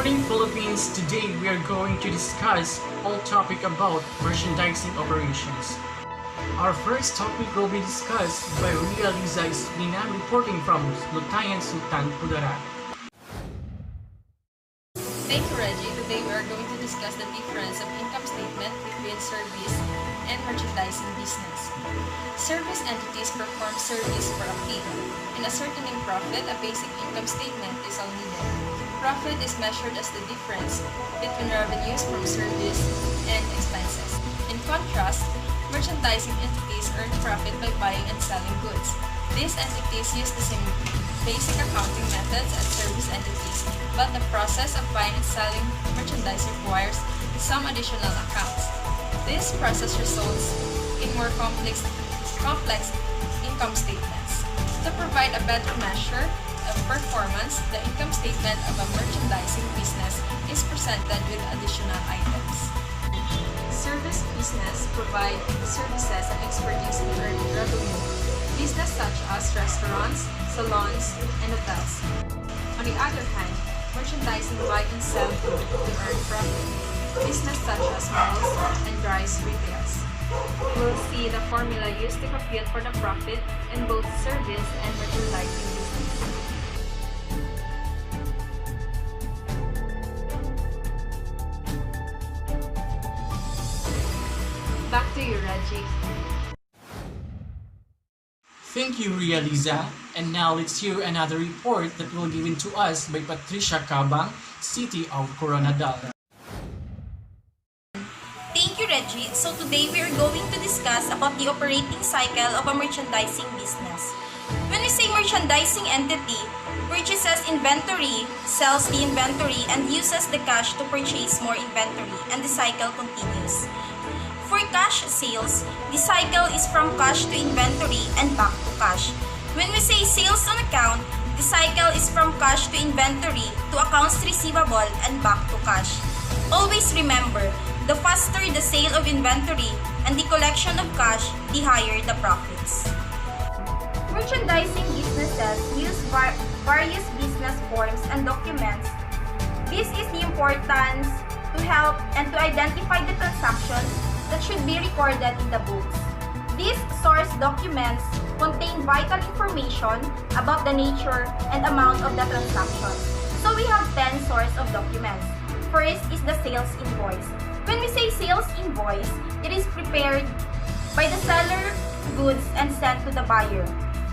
morning, Philippines. Today we are going to discuss all topic about merchandising operations. Our first topic will be discussed by Ria Liza Espina reporting from Lutayan Sultan Kudarat. Thank you, Reggie. Today we are going to discuss the difference of income statement between service and merchandising business. Service entities perform service for a fee. In ascertaining profit, a basic income statement is all needed. Profit is measured as the difference between revenues from service and expenses. In contrast, merchandising entities earn profit by buying and selling goods. These entities use the same basic accounting methods as service entities, but the process of buying and selling merchandise requires some additional accounts. This process results in more complex income statements. To provide a better measure of performance, the income statement of a merchandising business is presented with additional items. Service business provide services and expertise in earning revenue. Business such as restaurants, salons, and hotels. On the other hand, merchandising buy and sell food to earn profit. Business such as malls and rice retails. We'll see the formula used to compute for the profit in both service and merchandising business. Back to you, Reggie. Thank you, Ria Liza. And now let's hear another report that will given to us by Patricia Cabang, City of Coronadal. Thank you, Reggie. So today we are going to discuss about the operating cycle of a merchandising business. When we say merchandising entity, purchases inventory, sells the inventory, and uses the cash to purchase more inventory, and the cycle continues. For cash sales, the cycle is from cash to inventory and back to cash. When we say sales on account, the cycle is from cash to inventory to accounts receivable and back to cash. Always remember, the faster the sale of inventory and the collection of cash, the higher the profits. Merchandising businesses use various business forms and documents. This is the importance to help and to identify the transactions that should be recorded in the books. These source documents contain vital information about the nature and amount of the transaction. So we have 10 source of documents. First is the sales invoice. When we say sales invoice, it is prepared by the seller goods and sent to the buyer.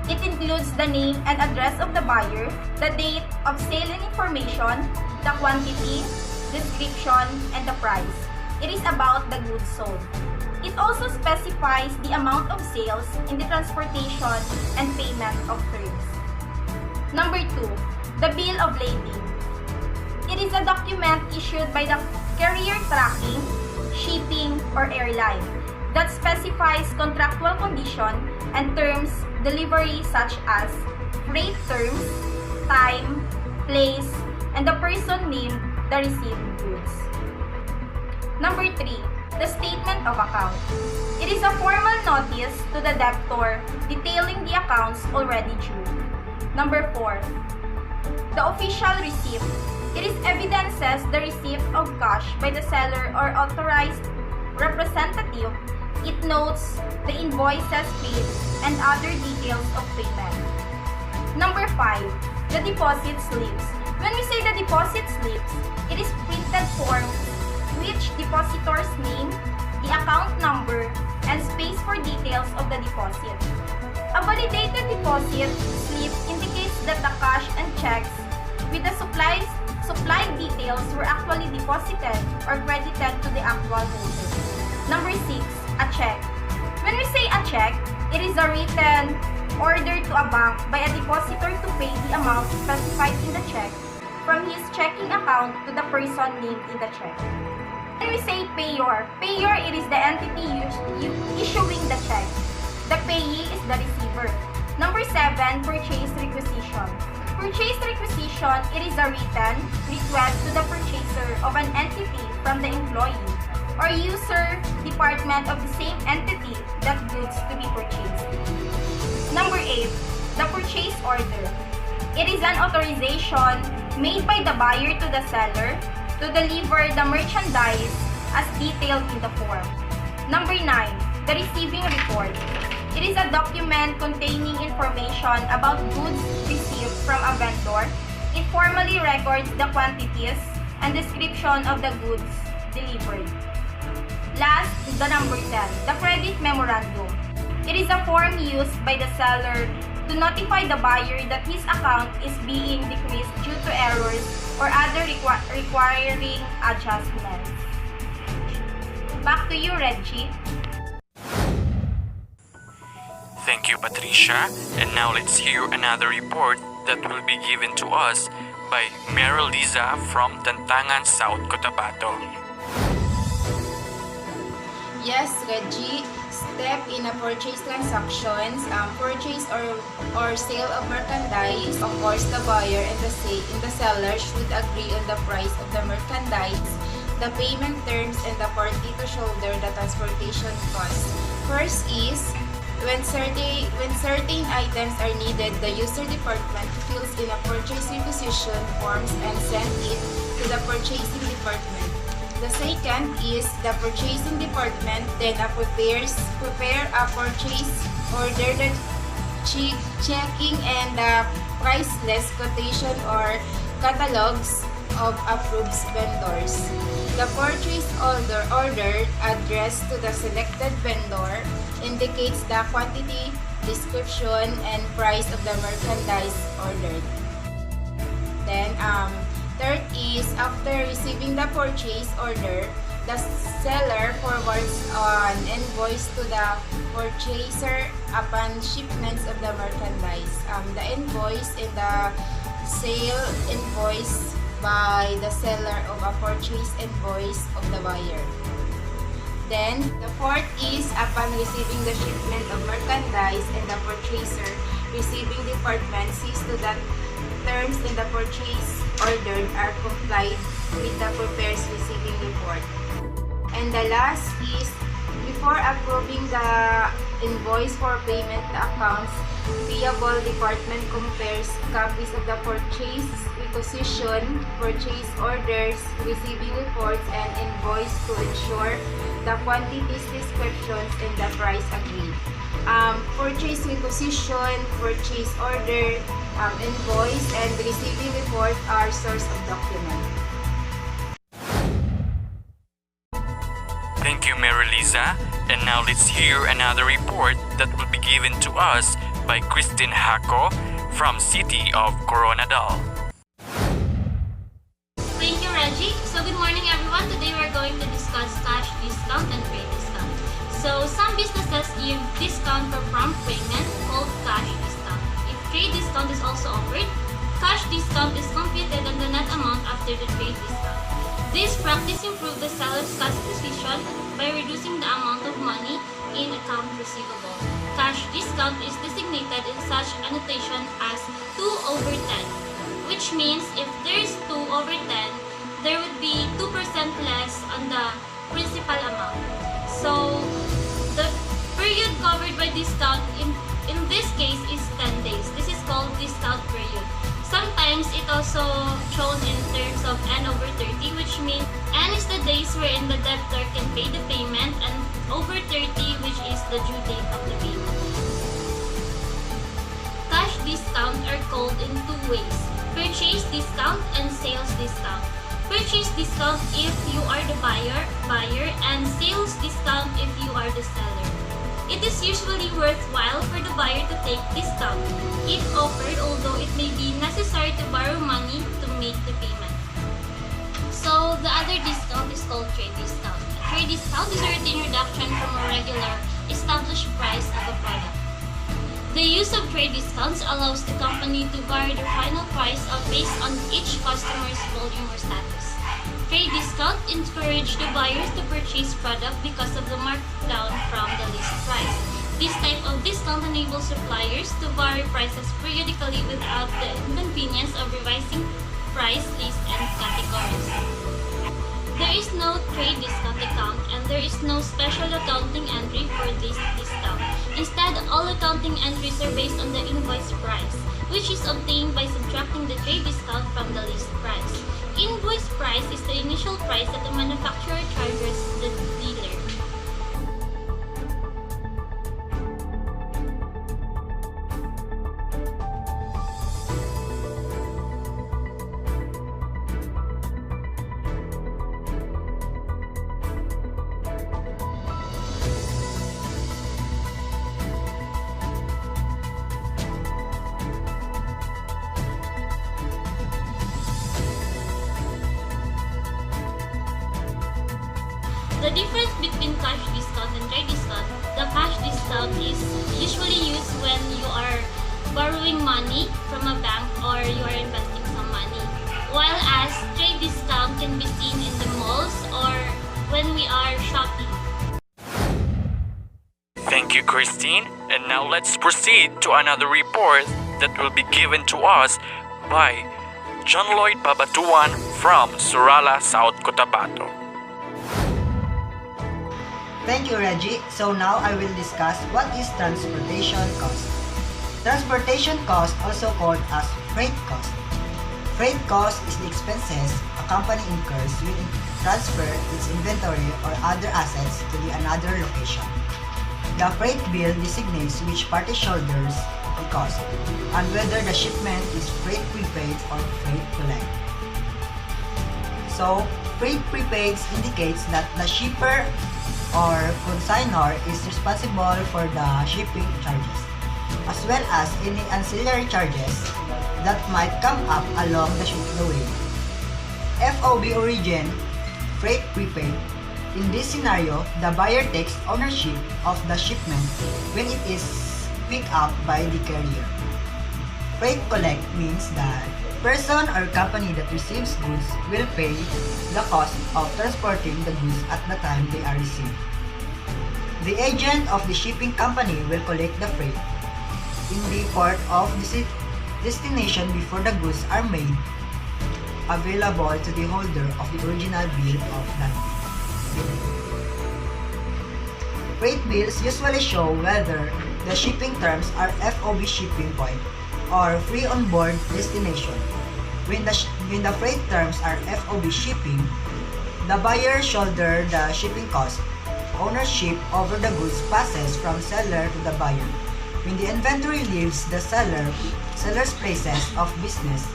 It includes the name and address of the buyer, the date of selling information, the quantity, description, and the price. It is about the goods sold. It also specifies the amount of sales in the transportation and payment of terms. Number 2, the bill of lading. It is a document issued by the carrier tracking, shipping, or airline that specifies contractual condition and terms delivery such as freight terms, time, place, and the person named the receiving goods. Number 3, the statement of account. It is a formal notice to the debtor detailing the accounts already due. Number 4, the official receipt. It is evidences the receipt of cash by the seller or authorized representative. It notes the invoices paid and other details of payment. Number 5, the deposit slips. When we say the deposit slips, it is printed form which depositor's name, the account number, and space for details of the deposit. A validated deposit slip indicates that the cash and checks with the supplied details were actually deposited or credited to the actual holder. Number 6, a check. When we say a check, it is a written order to a bank by a depositor to pay the amount specified in the check from his checking account to the person named in the check. When we say payor, it is the entity issuing the check. The payee is the receiver. Number 7, purchase requisition. Purchase requisition, it is a written request to the purchaser of an entity from the employee or user department of the same entity that goods to be purchased. Number 8, the purchase order. It is an authorization made by the buyer to the seller to deliver the merchandise as detailed in the form. Number 9. The receiving report. It is a document containing information about goods received from a vendor. It formally records the quantities and description of the goods delivered. Last, the number 10, the credit memorandum. It is a form used by the seller to notify the buyer that his account is being decreased due to errors or other requiring adjustments. Back to you, Reggie. Thank you, Patricia. And now let's hear another report that will be given to us by Mary Liza from Tantangan, South Cotabato. Yes, Reggie. Step in a purchase transactions, purchase or sale of merchandise. Of course, the buyer and the seller should agree on the price of the merchandise, the payment terms, and the party to shoulder the transportation costs. First is, when certain items are needed, the user department fills in a purchase requisition forms and sends it to the purchasing department. The second is the purchasing department then prepare a purchase order, the checking and the price list quotation or catalogs of approved vendors. The purchase order addressed to the selected vendor indicates the quantity, description, and price of the merchandise ordered. Then, third is, after receiving the purchase order, the seller forwards an invoice to the purchaser upon shipments of the merchandise. The invoice and the sale invoice by the seller of a purchase invoice of the buyer. Then, the fourth is, upon receiving the shipment of merchandise and the purchaser receiving department sees to that terms in the purchase ordered are complied with the prepares receiving report. And the last is, before approving the invoice for payment, the accounts payable department compares copies of the purchase requisition, purchase orders, receiving reports, and invoice to ensure the quantities, descriptions, and the price agreed. Purchase requisition, purchase order, invoice, and receiving report are source of document. Thank you, Mary Liza. And now let's hear another report that will be given to us by Christine Hako from City of Coronadal. Thank you, Reggie. So good morning, everyone. Today we're going to discuss cash discount and trade discount. So some businesses give discount for prompt payment called cash discount. If trade discount is also offered, cash discount is computed on the net amount after the trade discount. This practice improves the seller's cash position by reducing the amount of money in account receivable. Cash discount is designated in such annotation as 2/10, which means if there is 2/10, there would be 2% less on the principal amount. So the period covered by discount in this case is 10 days. This is called discount period. Sometimes it also shown in terms of n/30, which means n is the days wherein the debtor can pay the payment and over 30, which is the due date of the payment. Cash discount are called in two ways: purchase discount and sales discount. Purchase discount if you are the buyer, and sales discount if you are the seller. It is usually worthwhile for the buyer to take discount if offered, although it may be necessary to borrow money to make the payment. So the other discount is called trade discount. Trade discount is a routine reduction from a regular established price of a product. The use of trade discounts allows the company to vary the final price based on each customer's volume or status. Trade discount encourage the buyers to purchase product because of the markdown from the list price. This type of discount enables suppliers to vary prices periodically without the inconvenience of revising price lists and categories. There is no trade discount account and there is no special accounting entry for this discount. Instead, all accounting entries are based on the invoice price, which is obtained by subtracting the trade discount from the list price that the manufacturer charges the dealer. The difference between cash discount and trade discount, the cash discount is usually used when you are borrowing money from a bank or you are investing some money. While as trade discount can be seen in the malls or when we are shopping. Thank you, Christine. And now let's proceed to another report that will be given to us by John Lloyd Babatuan from Surala, South Cotabato. Thank you, Reggie. So now I will discuss what is transportation cost. Transportation cost, also called as freight cost. Freight cost is the expenses a company incurs when it transfers its inventory or other assets to another location. The freight bill designates which party shoulders the cost and whether the shipment is freight prepaid or freight collect. So, freight prepaid indicates that the shipper or consignor is responsible for the shipping charges, as well as any ancillary charges that might come up along the way. FOB origin, freight prepaid. In this scenario, the buyer takes ownership of the shipment when it is picked up by the carrier. Freight collect means that person or company that receives goods will pay the cost of transporting the goods at the time they are received. The agent of the shipping company will collect the freight in the port of destination before the goods are made available to the holder of the original bill of lading. Freight bills usually show whether the shipping terms are FOB shipping point or free on board destination. When the freight terms are FOB shipping, the buyer shoulder the shipping cost. Ownership over the goods passes from seller to the buyer. When the inventory leaves the seller's places of business,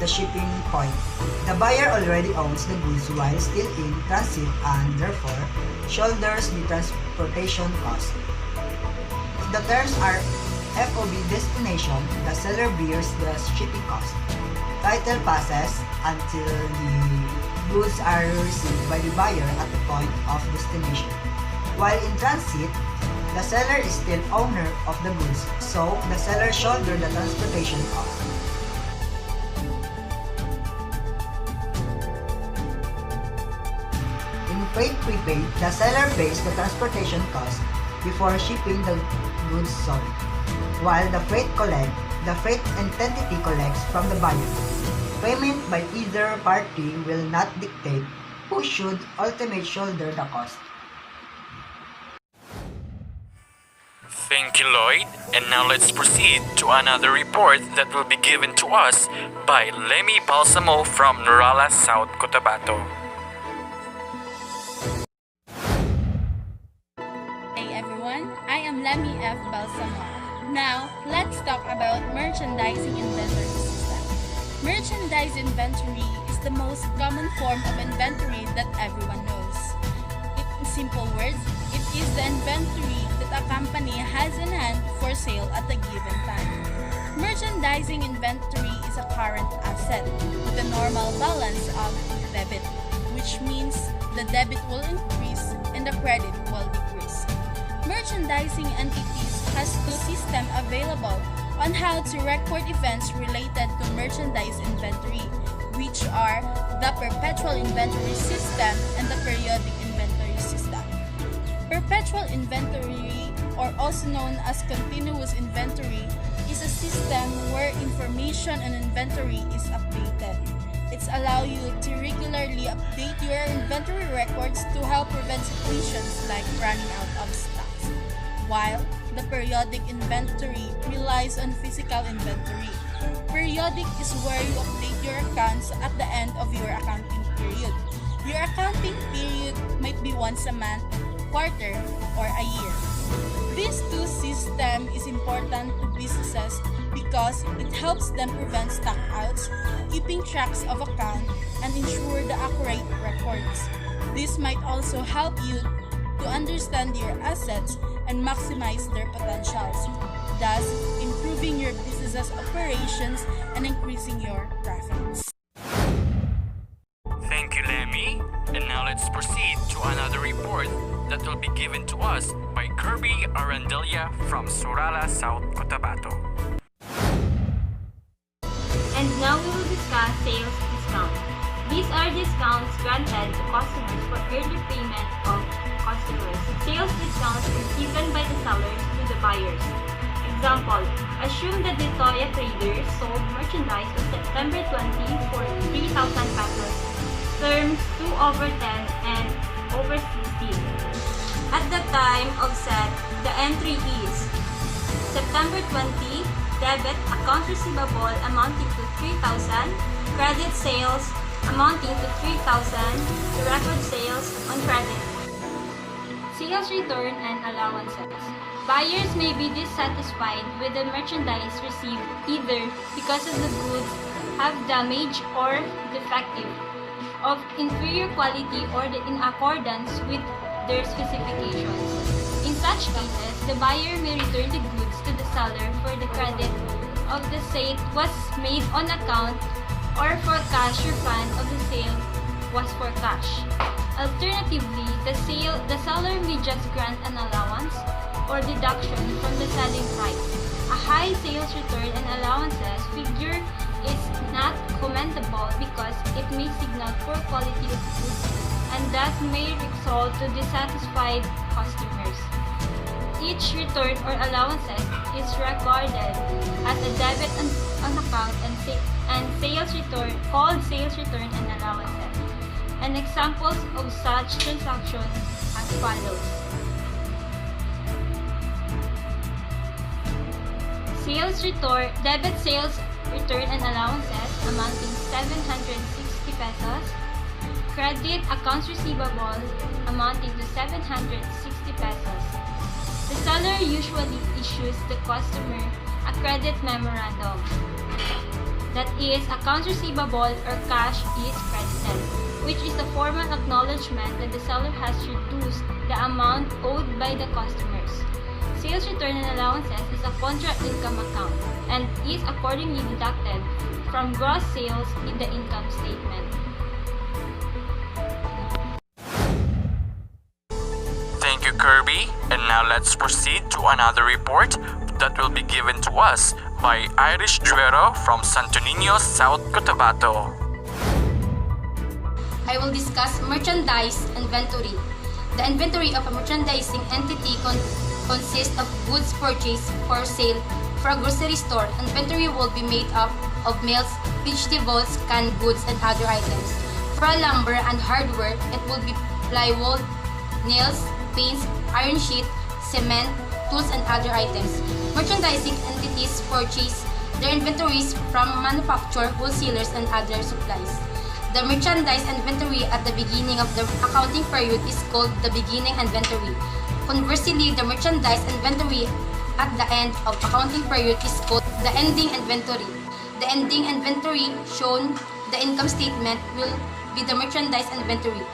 the shipping point, the buyer already owns the goods while still in transit and therefore shoulders the transportation cost. If the terms are FOB destination, the seller bears the shipping cost. Title passes until the goods are received by the buyer at the point of destination. While in transit, the seller is still owner of the goods, so the seller shoulder the transportation cost. In freight prepaid, the seller pays the transportation cost before shipping the goods sold, while the freight collect, the freight entity collects from the buyer. Payment by either party will not dictate who should ultimately shoulder the cost. Thank you, Lloyd. And now let's proceed to another report that will be given to us by Lemmy Balsamo from Norala, South Cotabato. Hey everyone, I am Lemmy F. Balsamo. Now, let's talk about merchandising inventory system. Merchandise inventory is the most common form of inventory that everyone knows. In simple words, it is the inventory that a company has in hand for sale at a given time. Merchandising inventory is a current asset with a normal balance of debit, which means the debit will increase and the credit will decrease. Merchandising entities has two systems available on how to record events related to merchandise inventory, which are the perpetual inventory system and the periodic inventory system. Perpetual inventory, or also known as continuous inventory, is a system where information on inventory is updated. It's allow you to regularly update your inventory records to help prevent situations like running out of stocks. While the periodic inventory relies on physical inventory. Periodic is where you update your accounts at the end of your accounting period. Your accounting period might be once a month, quarter, or a year. This two system is important to businesses because it helps them prevent stockouts, keeping tracks of account, and ensure the accurate records. This might also help you to understand your assets and maximize their potentials, thus improving your business's operations and increasing your profits. Thank you, Lemmy. And now let's proceed to another report that will be given to us by Kirby Arandelia from Surala, South Cotabato. And now we will discuss sales discount. These are discounts granted to customers for early payment of customers. Sales discounts are given by the sellers to the buyers. Example, assume that the Toya traders sold merchandise on September 20 for 3,000 pesos, terms 2/10 and over 16. At the time of set, the entry is September 20, debit accounts receivable amounting to 3,000, credit sales amounting to 3,000, to record sales on credit. Sales return and allowances. Buyers may be dissatisfied with the merchandise received either because of the goods have damage or defective, of inferior quality, or in accordance with their specifications. In such cases, the buyer may return the goods to the seller for the credit of the sale was made on account, or for cash refund of the sale was for cash. Alternatively, the seller may just grant an allowance or deduction from the selling price. A high sales return and allowances figure is not commendable because it may signal poor quality of goods and thus may result to dissatisfied customers. Each return or allowances is regarded as a debit on account and sales return called sales return and allowances. And examples of such transactions as follows. Sales return, debit sales return and allowances amounting 760 pesos. Credit accounts receivable amounting to 760 pesos. The seller usually issues the customer a credit memorandum. That is, accounts receivable or cash is credited, which is a formal acknowledgement that the seller has reduced the amount owed by the customers. Sales return and allowances is a contra income account and is accordingly deducted from gross sales in the income statement. Thank you, Kirby. And now let's proceed to another report that will be given to us by Irish Duero from Santo Niño, South Cotabato. I will discuss merchandise inventory. The inventory of a merchandising entity consists of goods purchased for sale. For a grocery store, inventory will be made up of milk, vegetables, canned goods, and other items. For a lumber and hardware, it will be plywood, nails, paints, iron sheet, cement, tools, and other items. Merchandising entities purchase their inventories from manufacturer, wholesalers, and other supplies. The merchandise inventory at the beginning of the accounting period is called the beginning inventory. Conversely, the merchandise inventory at the end of accounting period is called the ending inventory. The ending inventory shown the income statement will be the merchandise inventory.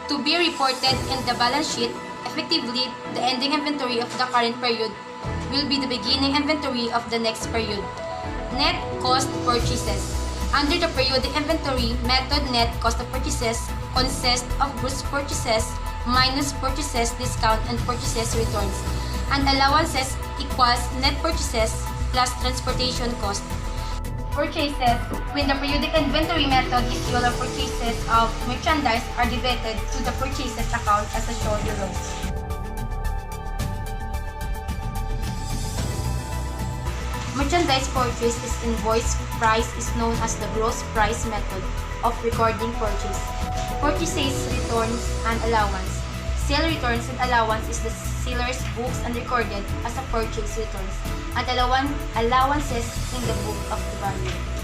To be reported in the balance sheet, effectively, the ending inventory of the current period will be the beginning inventory of the next period. Net cost purchases. Under the periodic inventory method, net cost of purchases consists of gross purchases minus purchases discount and purchases returns, and allowances equals net purchases plus transportation cost. Purchases. When the periodic inventory method is used, purchases of merchandise are debited to the purchases account as shown below. Merchandise purchase is invoice. Price is known as the gross price method of recording purchase. Purchases, returns, and allowance. Sale returns and allowance is the seller's books and recorded as a purchase returns, and allowances in the book of the buyer.